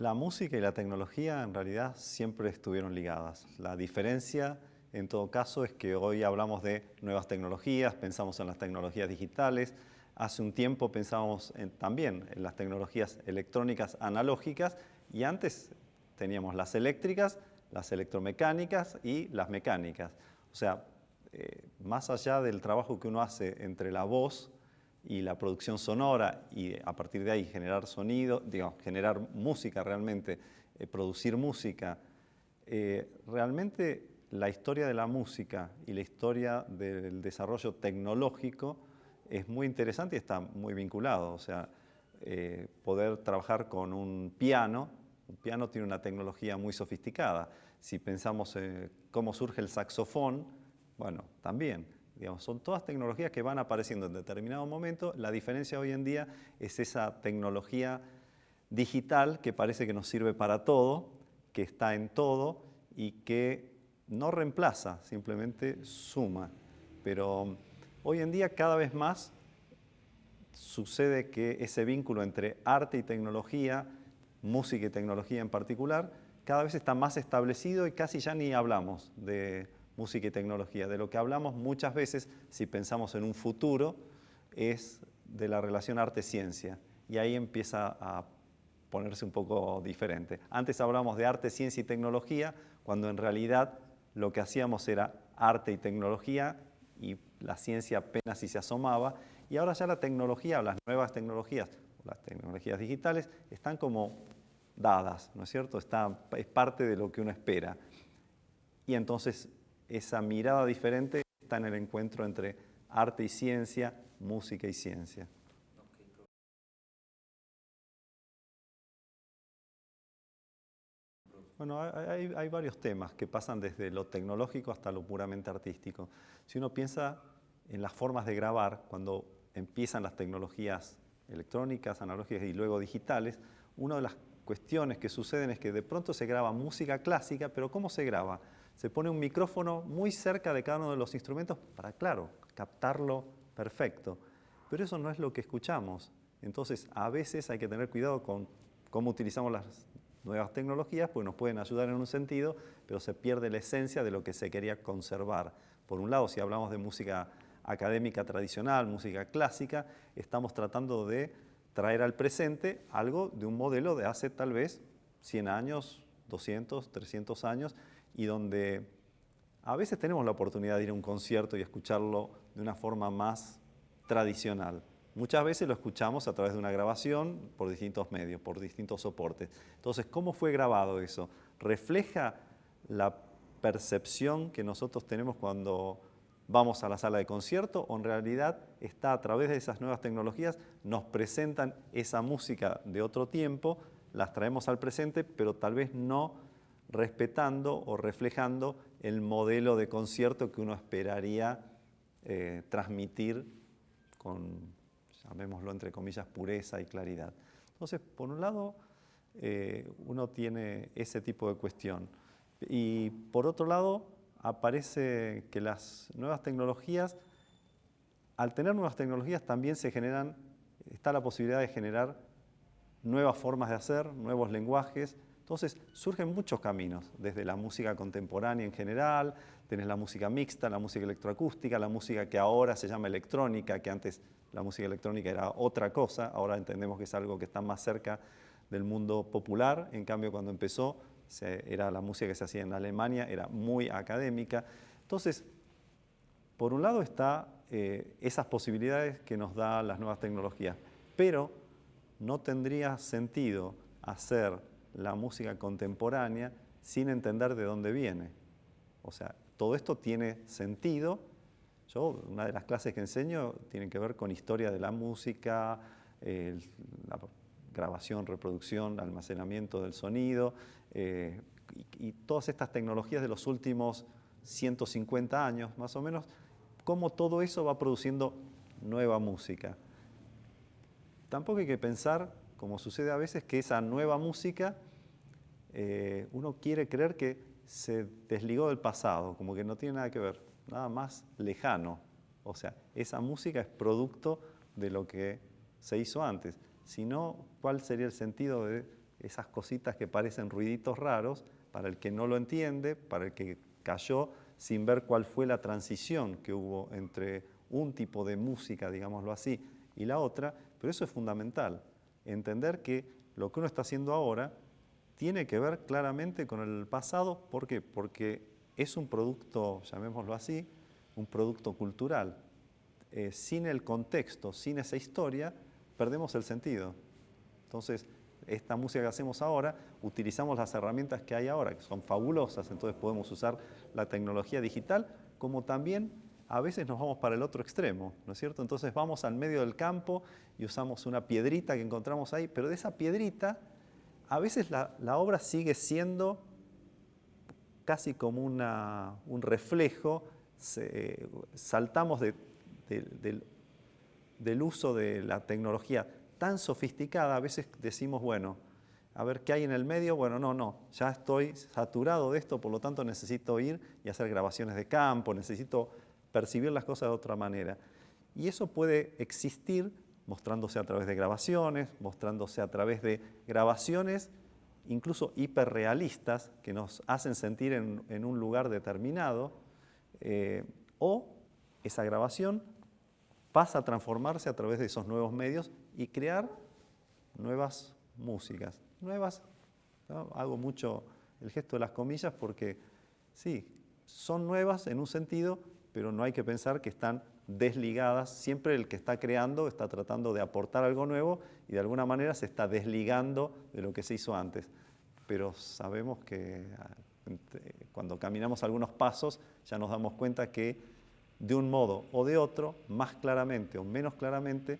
La música y la tecnología en realidad siempre estuvieron ligadas. La diferencia, en todo caso, es que hoy hablamos de nuevas tecnologías, pensamos en las tecnologías digitales. Hace un tiempo pensábamos también en las tecnologías electrónicas analógicas y antes teníamos las eléctricas, las electromecánicas y las mecánicas. O sea, más allá del trabajo que uno hace entre la voz y la producción sonora y a partir de ahí generar sonido, digamos, generar música realmente, producir música, realmente la historia de la música y la historia del desarrollo tecnológico es muy interesante y está muy vinculado. O sea, poder trabajar con un piano tiene una tecnología muy sofisticada. Si pensamos en cómo surge el saxofón, bueno, también. Digamos, son todas tecnologías que van apareciendo en determinado momento. La diferencia hoy en día es esa tecnología digital que parece que nos sirve para todo, que está en todo y que no reemplaza, simplemente suma. Pero hoy en día cada vez más sucede que ese vínculo entre arte y tecnología, música y tecnología en particular, cada vez está más establecido y casi ya ni hablamos de música y tecnología. De lo que hablamos muchas veces, si pensamos en un futuro, es de la relación arte-ciencia. Y ahí empieza a ponerse un poco diferente. Antes hablábamos de arte, ciencia y tecnología, cuando en realidad lo que hacíamos era arte y tecnología y la ciencia apenas si se asomaba. Y ahora ya la tecnología, las nuevas tecnologías, las tecnologías digitales, están como dadas, ¿no es cierto? Es parte de lo que uno espera. Y entonces esa mirada diferente está en el encuentro entre arte y ciencia, música y ciencia. Bueno, hay varios temas que pasan desde lo tecnológico hasta lo puramente artístico. Si uno piensa en las formas de grabar, cuando empiezan las tecnologías electrónicas, analógicas y luego digitales, una de las cuestiones que suceden es que de pronto se graba música clásica, pero ¿cómo se graba? Se pone un micrófono muy cerca de cada uno de los instrumentos para, claro, captarlo perfecto. Pero eso no es lo que escuchamos. Entonces, a veces hay que tener cuidado con cómo utilizamos las nuevas tecnologías, pues nos pueden ayudar en un sentido, pero se pierde la esencia de lo que se quería conservar. Por un lado, si hablamos de música académica tradicional, música clásica, estamos tratando de traer al presente algo de un modelo de hace tal vez 100 años, 200, 300 años, y donde a veces tenemos la oportunidad de ir a un concierto y escucharlo de una forma más tradicional. Muchas veces lo escuchamos a través de una grabación por distintos medios, por distintos soportes. Entonces, ¿cómo fue grabado eso? ¿Refleja la percepción que nosotros tenemos cuando vamos a la sala de concierto o en realidad está a través de esas nuevas tecnologías, nos presentan esa música de otro tiempo, las traemos al presente, pero tal vez no respetando o reflejando el modelo de concierto que uno esperaría transmitir con, llamémoslo entre comillas, pureza y claridad? Entonces, por un lado, uno tiene ese tipo de cuestión. Y por otro lado, aparece que las nuevas tecnologías, al tener nuevas tecnologías también está la posibilidad de generar nuevas formas de hacer, nuevos lenguajes. Entonces surgen muchos caminos, desde la música contemporánea en general, tenés la música mixta, la música electroacústica, la música que ahora se llama electrónica, que antes la música electrónica era otra cosa, ahora entendemos que es algo que está más cerca del mundo popular, en cambio cuando empezó era la música que se hacía en Alemania, era muy académica. Entonces, por un lado está esas posibilidades que nos dan las nuevas tecnologías, pero no tendría sentido hacer la música contemporánea sin entender de dónde viene. O sea, todo esto tiene sentido. Una de las clases que enseño tiene que ver con historia de la música, la grabación, reproducción, almacenamiento del sonido, y todas estas tecnologías de los últimos 150 años, más o menos, cómo todo eso va produciendo nueva música. Tampoco hay que pensar, como sucede a veces, que esa nueva música, uno quiere creer que se desligó del pasado, como que no tiene nada que ver, nada más lejano. O sea, esa música es producto de lo que se hizo antes. Si no, ¿cuál sería el sentido de esas cositas que parecen ruiditos raros, para el que no lo entiende, para el que cayó sin ver cuál fue la transición que hubo entre un tipo de música, digámoslo así, y la otra, pero eso es fundamental, entender que lo que uno está haciendo ahora tiene que ver claramente con el pasado. ¿Por qué? Porque es un producto, llamémoslo así, un producto cultural. Sin el contexto, sin esa historia, perdemos el sentido. Entonces, esta música que hacemos ahora, utilizamos las herramientas que hay ahora, que son fabulosas, entonces podemos usar la tecnología digital, como también a veces nos vamos para el otro extremo, ¿no es cierto? Entonces vamos al medio del campo y usamos una piedrita que encontramos ahí, pero de esa piedrita, a veces la obra sigue siendo casi como un reflejo, saltamos del uso de la tecnología tan sofisticada, a veces decimos, bueno, a ver qué hay en el medio, bueno, no, ya estoy saturado de esto, por lo tanto necesito ir y hacer grabaciones de campo, necesito percibir las cosas de otra manera. Y eso puede existir mostrándose a través de grabaciones, mostrándose a través de grabaciones incluso hiperrealistas que nos hacen sentir en un lugar determinado, o esa grabación pasa a transformarse a través de esos nuevos medios y crear nuevas músicas. Nuevas, ¿no? Hago mucho el gesto de las comillas porque sí, son nuevas en un sentido, pero no hay que pensar que están desligadas. Siempre el que está creando está tratando de aportar algo nuevo y de alguna manera se está desligando de lo que se hizo antes. Pero sabemos que cuando caminamos algunos pasos ya nos damos cuenta que de un modo o de otro, más claramente o menos claramente,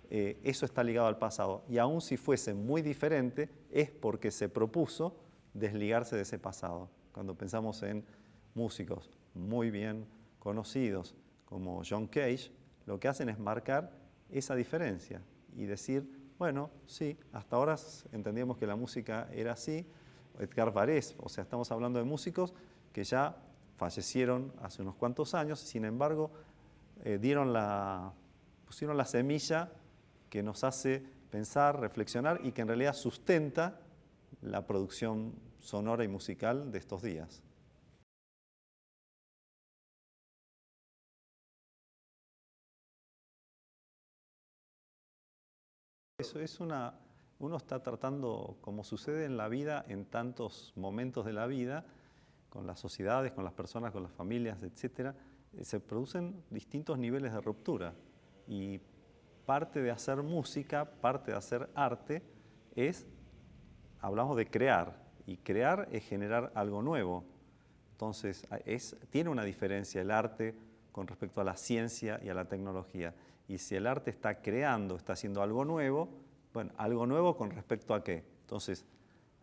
eso está ligado al pasado. Y aun si fuese muy diferente, es porque se propuso desligarse de ese pasado. Cuando pensamos en músicos muy bien conocidos como John Cage, lo que hacen es marcar esa diferencia y decir, bueno, sí, hasta ahora entendíamos que la música era así. Edgar Varese, o sea, estamos hablando de músicos que ya fallecieron hace unos cuantos años, sin embargo, pusieron la semilla que nos hace pensar, reflexionar y que en realidad sustenta la producción sonora y musical de estos días. Eso es uno está tratando, como sucede en la vida, en tantos momentos de la vida, con las sociedades, con las personas, con las familias, etc., se producen distintos niveles de ruptura. Y parte de hacer música, parte de hacer arte, hablamos de crear, y crear es generar algo nuevo. Entonces, tiene una diferencia el arte con respecto a la ciencia y a la tecnología. Y si el arte está creando, está haciendo algo nuevo, bueno, algo nuevo con respecto a qué. Entonces,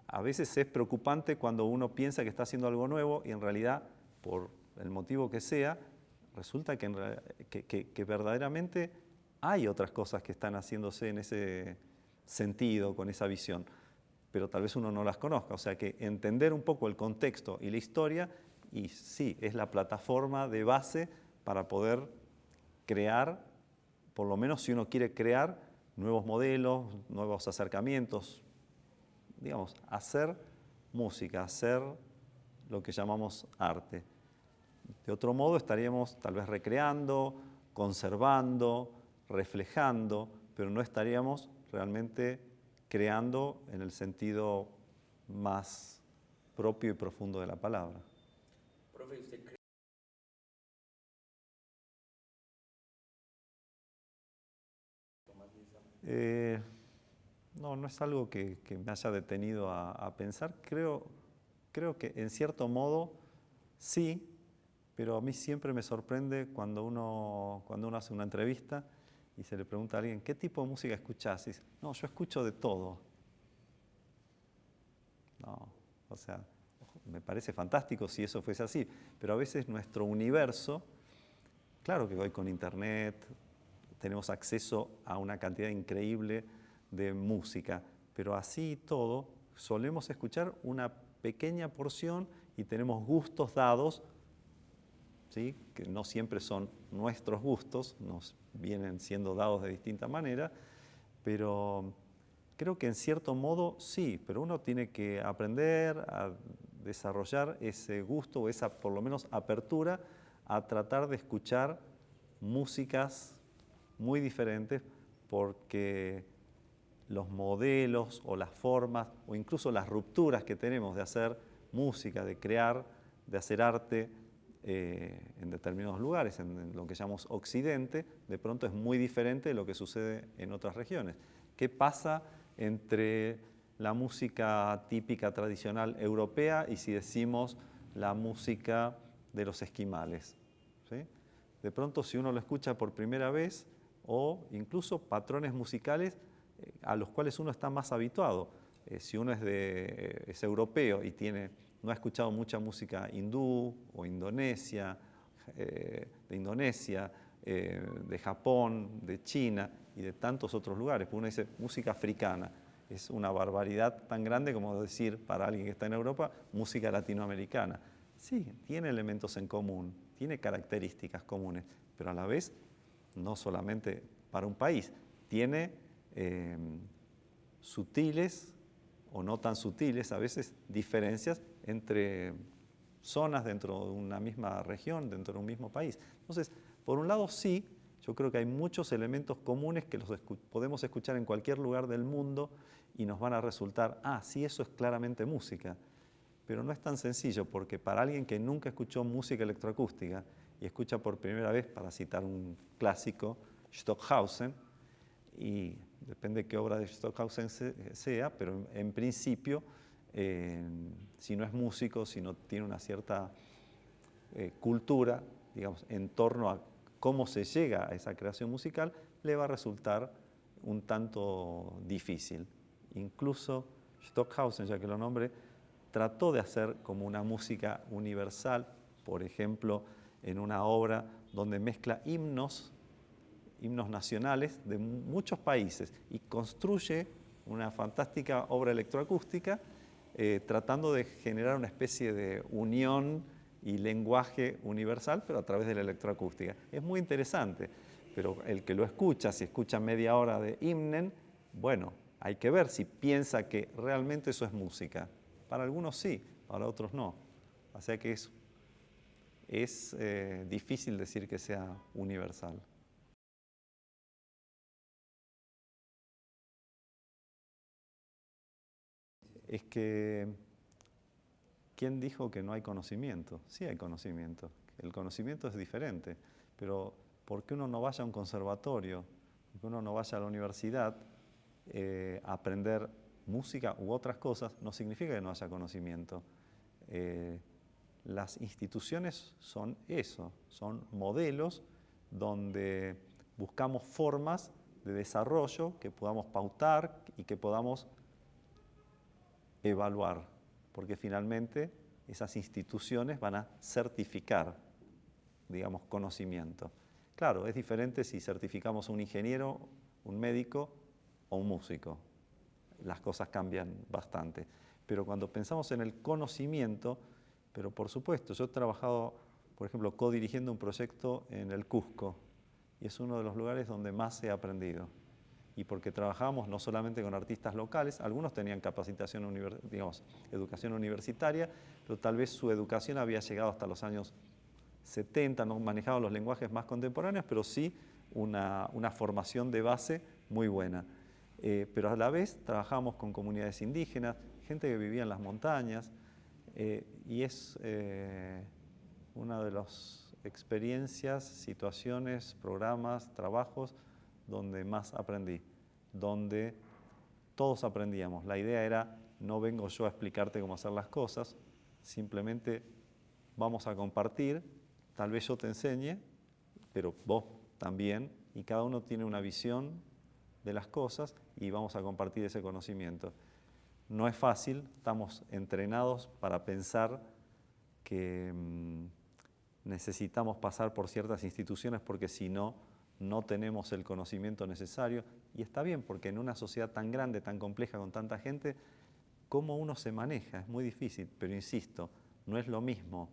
a veces es preocupante cuando uno piensa que está haciendo algo nuevo y en realidad, por el motivo que sea, resulta que verdaderamente hay otras cosas que están haciéndose en ese sentido, con esa visión, pero tal vez uno no las conozca. O sea que entender un poco el contexto y la historia, y sí, es la plataforma de base para poder crear, por lo menos si uno quiere crear nuevos modelos, nuevos acercamientos, digamos, hacer música, hacer lo que llamamos arte. De otro modo estaríamos tal vez recreando, conservando, reflejando, pero no estaríamos realmente creando en el sentido más propio y profundo de la palabra. Profe, ¿usted cree? No es algo que me haya detenido a pensar. Creo que en cierto modo sí, pero a mí siempre me sorprende cuando uno hace una entrevista y se le pregunta a alguien, ¿qué tipo de música escuchás? Y dice, no, yo escucho de todo. No, o sea, me parece fantástico si eso fuese así, pero a veces nuestro universo, claro que hoy con internet tenemos acceso a una cantidad increíble de música, pero así y todo solemos escuchar una pequeña porción y tenemos gustos dados, ¿sí? Que no siempre son nuestros gustos, nos vienen siendo dados de distinta manera, pero Creo que en cierto modo sí, pero uno tiene que aprender a desarrollar ese gusto o esa por lo menos apertura a tratar de escuchar músicas muy diferentes, porque los modelos o las formas o incluso las rupturas que tenemos de hacer música, de crear, de hacer arte en determinados lugares, en lo que llamamos Occidente, de pronto es muy diferente de lo que sucede en otras regiones. ¿Qué pasa entre la música típica tradicional europea y si decimos la música de los esquimales? ¿Sí? De pronto, si uno lo escucha por primera vez, o incluso patrones musicales a los cuales uno está más habituado. Si uno es europeo y no ha escuchado mucha música hindú o de Indonesia, de Japón, de China y de tantos otros lugares, porque uno dice música africana, es una barbaridad tan grande como decir para alguien que está en Europa música latinoamericana. Sí, tiene elementos en común, tiene características comunes, pero a la vez no solamente para un país, tiene sutiles o no tan sutiles a veces diferencias entre zonas dentro de una misma región, dentro de un mismo país. Entonces, por un lado sí, yo creo que hay muchos elementos comunes que podemos escuchar en cualquier lugar del mundo y nos van a resultar, sí, eso es claramente música. Pero no es tan sencillo, porque para alguien que nunca escuchó música electroacústica y escucha por primera vez, para citar un clásico, Stockhausen, y depende de qué obra de Stockhausen sea, pero en principio, si no es músico, si no tiene una cierta cultura, digamos, en torno a cómo se llega a esa creación musical, le va a resultar un tanto difícil. Incluso Stockhausen, ya que lo nombré, trató de hacer como una música universal, por ejemplo, en una obra donde mezcla himnos nacionales de muchos países y construye una fantástica obra electroacústica tratando de generar una especie de unión y lenguaje universal, pero a través de la electroacústica. Es muy interesante, pero el que lo escucha, si escucha media hora de himnen, bueno, hay que ver si piensa que realmente eso es música. Para algunos sí, para otros no. O sea que es difícil decir que sea universal. Es que, ¿quién dijo que no hay conocimiento? Sí hay conocimiento. El conocimiento es diferente, pero ¿por qué uno no vaya a un conservatorio? ¿Por qué uno no vaya a la universidad a aprender música u otras cosas? No significa que no haya conocimiento. Las instituciones son eso, son modelos donde buscamos formas de desarrollo que podamos pautar y que podamos evaluar, porque finalmente esas instituciones van a certificar, digamos, conocimiento. Claro, es diferente si certificamos a un ingeniero, un médico o un músico. Las cosas cambian bastante. Pero cuando pensamos en el conocimiento, pero por supuesto, yo he trabajado, por ejemplo, codirigiendo un proyecto en el Cusco, y es uno de los lugares donde más he aprendido. Y porque trabajábamos no solamente con artistas locales, algunos tenían capacitación, educación universitaria, pero tal vez su educación había llegado hasta los años 70, no manejaban los lenguajes más contemporáneos, pero sí una formación de base muy buena. Pero a la vez trabajábamos con comunidades indígenas, gente que vivía en las montañas, y es una de las experiencias, situaciones, programas, trabajos donde más aprendí, donde todos aprendíamos. La idea era, no vengo yo a explicarte cómo hacer las cosas, simplemente vamos a compartir, tal vez yo te enseñe, pero vos también, y cada uno tiene una visión de las cosas y vamos a compartir ese conocimiento. No es fácil, estamos entrenados para pensar que necesitamos pasar por ciertas instituciones porque si no, no tenemos el conocimiento necesario. Y está bien, porque en una sociedad tan grande, tan compleja, con tanta gente, ¿cómo uno se maneja? Es muy difícil, pero insisto, no es lo mismo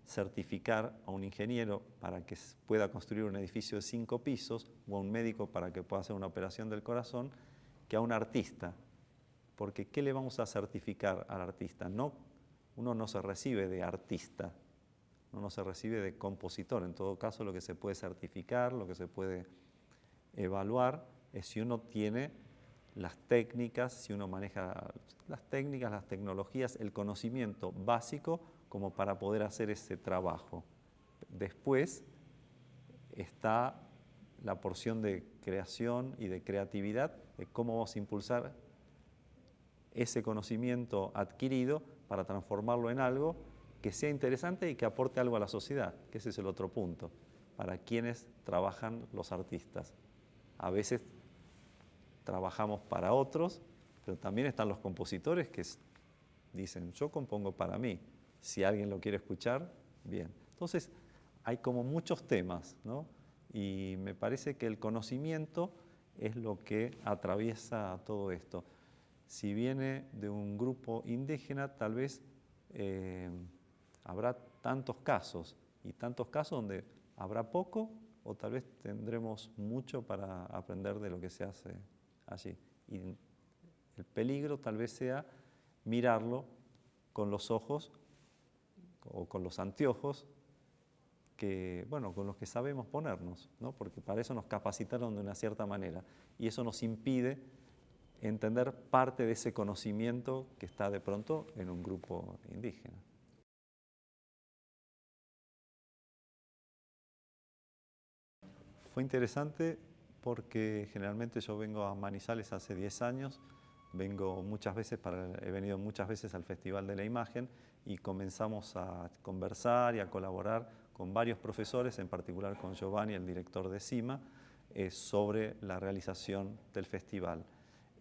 certificar a un ingeniero para que pueda construir un edificio de 5 pisos o a un médico para que pueda hacer una operación del corazón que a un artista. Porque ¿qué le vamos a certificar al artista? No, uno no se recibe de artista, uno no se recibe de compositor. En todo caso, lo que se puede certificar, lo que se puede evaluar, es si uno tiene las técnicas, si uno maneja las técnicas, las tecnologías, el conocimiento básico como para poder hacer ese trabajo. Después está la porción de creación y de creatividad, de cómo vamos a impulsar ese conocimiento adquirido para transformarlo en algo que sea interesante y que aporte algo a la sociedad, que ese es el otro punto, para quienes trabajan los artistas. A veces trabajamos para otros, pero también están los compositores que dicen, yo compongo para mí, si alguien lo quiere escuchar, bien. Entonces, hay como muchos temas, ¿no? Y me parece que el conocimiento es lo que atraviesa todo esto. Si viene de un grupo indígena, tal vez habrá tantos casos, y tantos casos donde habrá poco, o tal vez tendremos mucho para aprender de lo que se hace allí. Y el peligro tal vez sea mirarlo con los ojos o con los anteojos que, bueno, con los que sabemos ponernos, ¿no? Porque para eso nos capacitaron de una cierta manera y eso nos impide entender parte de ese conocimiento que está de pronto en un grupo indígena. Fue interesante porque generalmente yo vengo a Manizales hace 10 años, he venido muchas veces al Festival de la Imagen y comenzamos a conversar y a colaborar con varios profesores, en particular con Giovanni, el director de CIMA, sobre la realización del festival.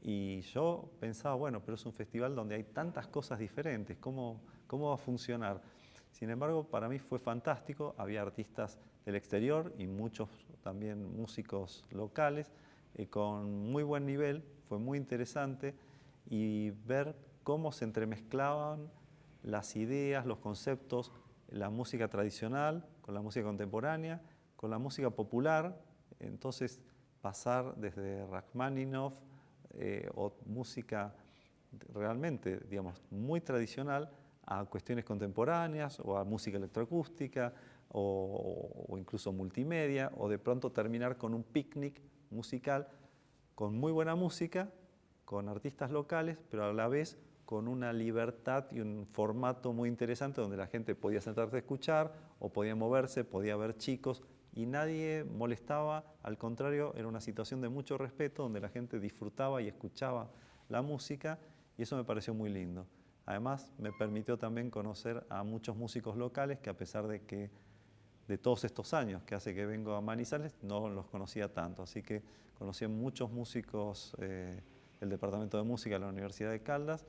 Y yo pensaba, bueno, pero es un festival donde hay tantas cosas diferentes, ¿cómo va a funcionar? Sin embargo, para mí fue fantástico, había artistas del exterior y muchos también músicos locales con muy buen nivel, fue muy interesante y ver cómo se entremezclaban las ideas, los conceptos, la música tradicional con la música contemporánea, con la música popular, entonces pasar desde Rachmaninoff o música realmente, digamos, muy tradicional a cuestiones contemporáneas o a música electroacústica o incluso multimedia, o de pronto terminar con un picnic musical con muy buena música, con artistas locales, pero a la vez con una libertad y un formato muy interesante donde la gente podía sentarse a escuchar o podía moverse, podía ver chicos y nadie molestaba, al contrario, era una situación de mucho respeto donde la gente disfrutaba y escuchaba la música y eso me pareció muy lindo. Además, me permitió también conocer a muchos músicos locales que a pesar de todos estos años que hace que vengo a Manizales, no los conocía tanto. Así que conocí a muchos músicos del Departamento de Música de la Universidad de Caldas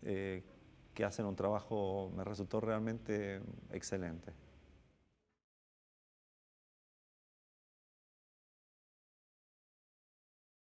que hacen un trabajo, me resultó realmente excelente.